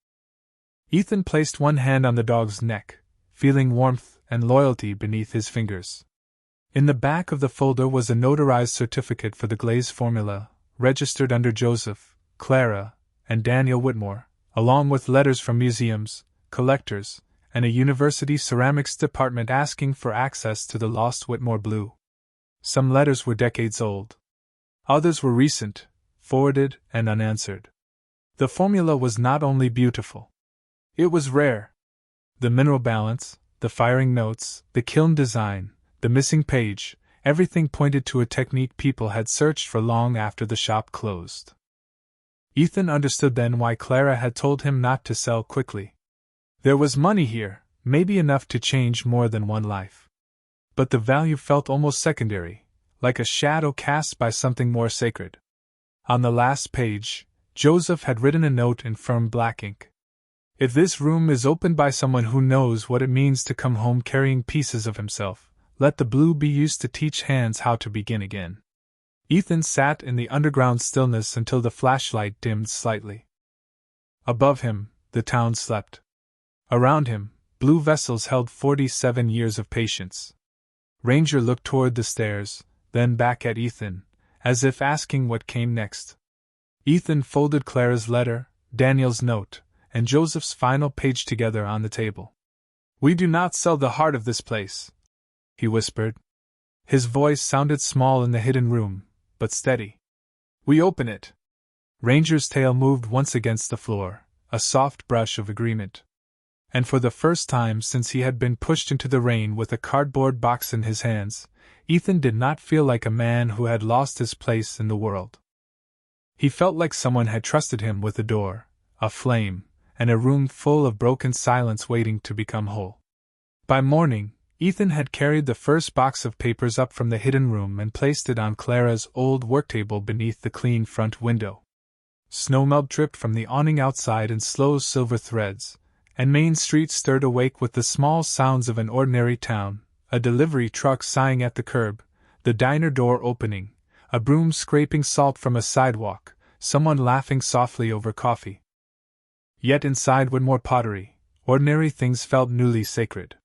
Ethan placed one hand on the dog's neck, feeling warmth and loyalty beneath his fingers. In the back of the folder was a notarized certificate for the glaze formula, registered under Joseph, Clara, and Daniel Whitmore, along with letters from museums, collectors, and a university ceramics department asking for access to the lost Whitmore blue. Some letters were decades old. Others were recent, forwarded, and unanswered. The formula was not only beautiful. It was rare. The mineral balance, the firing notes, the kiln design, the missing page, everything pointed to a technique people had searched for long after the shop closed. Ethan understood then why Clara had told him not to sell quickly. There was money here, maybe enough to change more than one life. But the value felt almost secondary, like a shadow cast by something more sacred. On the last page, Joseph had written a note in firm black ink. If this room is opened by someone who knows what it means to come home carrying pieces of himself, let the blue be used to teach hands how to begin again. Ethan sat in the underground stillness until the flashlight dimmed slightly. Above him, the town slept. Around him, blue vessels held 47 years of patience. Ranger looked toward the stairs, then back at Ethan, as if asking what came next. Ethan folded Clara's letter, Daniel's note, and Joseph's final page together on the table. "We do not sell the heart of this place," he whispered. His voice sounded small in the hidden room, but steady. "We open it." Ranger's tail moved once against the floor, a soft brush of agreement. And for the first time since he had been pushed into the rain with a cardboard box in his hands, Ethan did not feel like a man who had lost his place in the world. He felt like someone had trusted him with a door, a flame, and a room full of broken silence waiting to become whole. By morning, Ethan had carried the first box of papers up from the hidden room and placed it on Clara's old worktable beneath the clean front window. Snowmelt dripped from the awning outside in slow silver threads, and Main Street stirred awake with the small sounds of an ordinary town, a delivery truck sighing at the curb, the diner door opening, a broom scraping salt from a sidewalk, someone laughing softly over coffee. Yet inside Whitmore pottery, ordinary things felt newly sacred.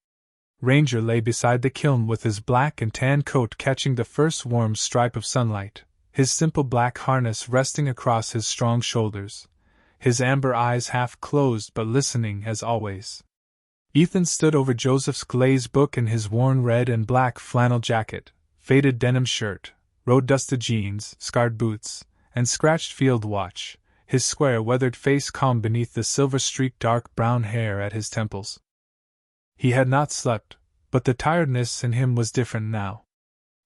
Ranger lay beside the kiln with his black and tan coat catching the first warm stripe of sunlight, his simple black harness resting across his strong shoulders, his amber eyes half closed but listening as always. Ethan stood over Joseph's glazed book in his worn red and black flannel jacket, faded denim shirt, road-dusted jeans, scarred boots, and scratched field watch, his square weathered face calm beneath the silver-streaked dark brown hair at his temples. He had not slept, but the tiredness in him was different now.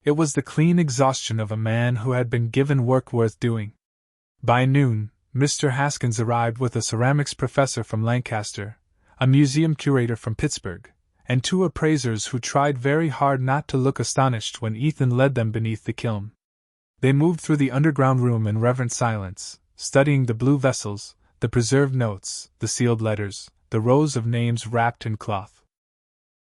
It was the clean exhaustion of a man who had been given work worth doing. By noon, Mr. Haskins arrived with a ceramics professor from Lancaster, a museum curator from Pittsburgh, and 2 appraisers who tried very hard not to look astonished when Ethan led them beneath the kiln. They moved through the underground room in reverent silence, studying the blue vessels, the preserved notes, the sealed letters, the rows of names wrapped in cloth.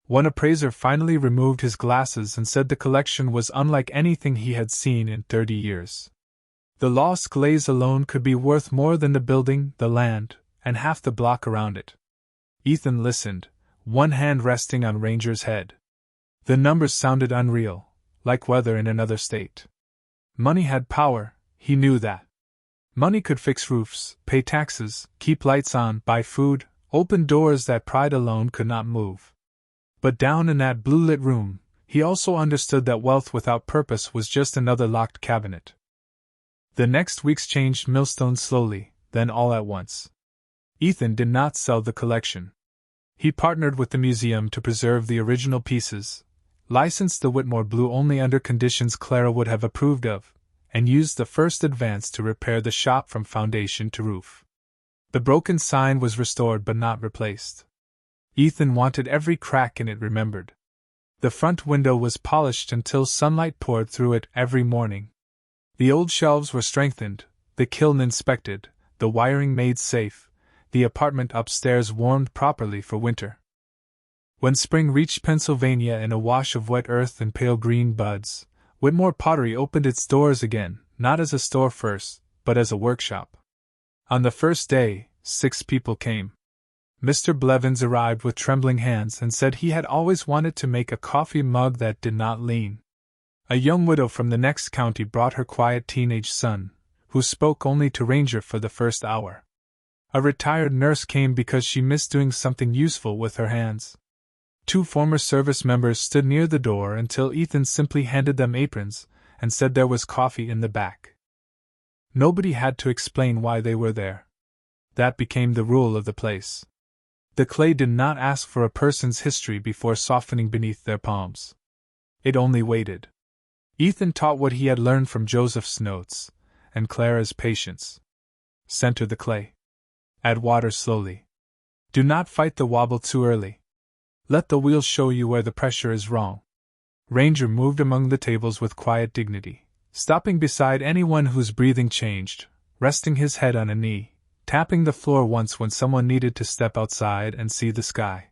One appraiser finally removed his glasses and said the collection was unlike anything he had seen in 30 years. The lost glaze alone could be worth more than the building, the land, and half the block around it. Ethan listened, one hand resting on Ranger's head. The numbers sounded unreal, like weather in another state. Money had power, he knew that. Money could fix roofs, pay taxes, keep lights on, buy food, open doors that pride alone could not move. But down in that blue-lit room, he also understood that wealth without purpose was just another locked cabinet. The next weeks changed Millstone slowly, then all at once. Ethan did not sell the collection. He partnered with the museum to preserve the original pieces, licensed the Whitmore blue only under conditions Clara would have approved of, and used the first advance to repair the shop from foundation to roof. The broken sign was restored but not replaced. Ethan wanted every crack in it remembered. The front window was polished until sunlight poured through it every morning. The old shelves were strengthened, the kiln inspected, the wiring made safe, the apartment upstairs warmed properly for winter. When spring reached Pennsylvania in a wash of wet earth and pale green buds, Whitmore Pottery opened its doors again, not as a store first, but as a workshop. On the first day, 6 people came. Mr. Blevins arrived with trembling hands and said he had always wanted to make a coffee mug that did not lean. A young widow from the next county brought her quiet teenage son, who spoke only to Ranger for the first hour. A retired nurse came because she missed doing something useful with her hands. 2 former service members stood near the door until Ethan simply handed them aprons and said there was coffee in the back. Nobody had to explain why they were there. That became the rule of the place. The clay did not ask for a person's history before softening beneath their palms. It only waited. Ethan taught what he had learned from Joseph's notes, and Clara's patience. Center the clay. Add water slowly. Do not fight the wobble too early. Let the wheel show you where the pressure is wrong. Ranger moved among the tables with quiet dignity, stopping beside anyone whose breathing changed, resting his head on a knee, tapping the floor once when someone needed to step outside and see the sky.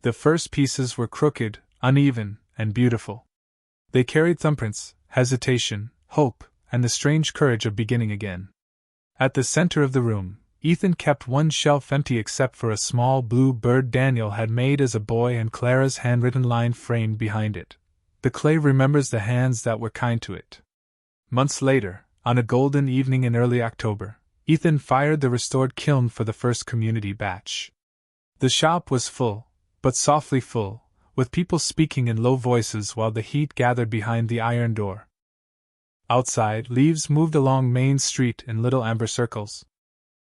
The first pieces were crooked, uneven, and beautiful. They carried thumbprints, hesitation, hope, and the strange courage of beginning again. At the center of the room, Ethan kept one shelf empty except for a small blue bird Daniel had made as a boy and Clara's handwritten line framed behind it. The clay remembers the hands that were kind to it. Months later, on a golden evening in early October, Ethan fired the restored kiln for the first community batch. The shop was full, but softly full, with people speaking in low voices while the heat gathered behind the iron door. Outside, leaves moved along Main Street in little amber circles.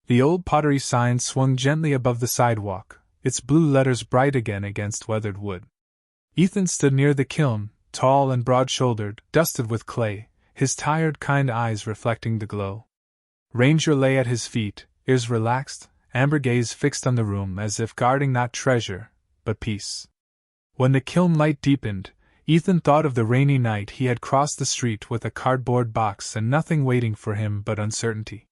The old pottery sign swung gently above the sidewalk, its blue letters bright again against weathered wood. Ethan stood near the kiln, tall and broad-shouldered, dusted with clay, his tired, kind eyes reflecting the glow. Ranger lay at his feet, ears relaxed, amber gaze fixed on the room as if guarding not treasure, but peace. When the kiln light deepened, Ethan thought of the rainy night he had crossed the street with a cardboard box and nothing waiting for him but uncertainty.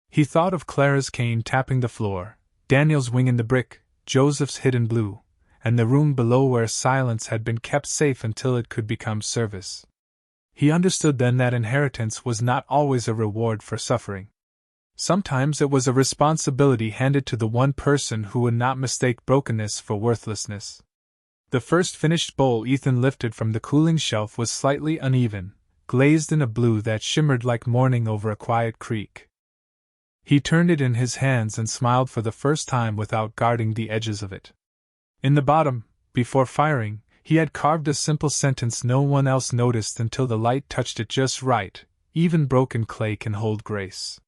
He thought of Clara's cane tapping the floor, Daniel's wing in the brick, Joseph's hidden blue, and the room below where silence had been kept safe until it could become service. He understood then that inheritance was not always a reward for suffering. Sometimes it was a responsibility handed to the one person who would not mistake brokenness for worthlessness. The first finished bowl Ethan lifted from the cooling shelf was slightly uneven, glazed in a blue that shimmered like morning over a quiet creek. He turned it in his hands and smiled for the first time without guarding the edges of it. In the bottom, before firing, he had carved a simple sentence no one else noticed until the light touched it just right: even broken clay can hold grace.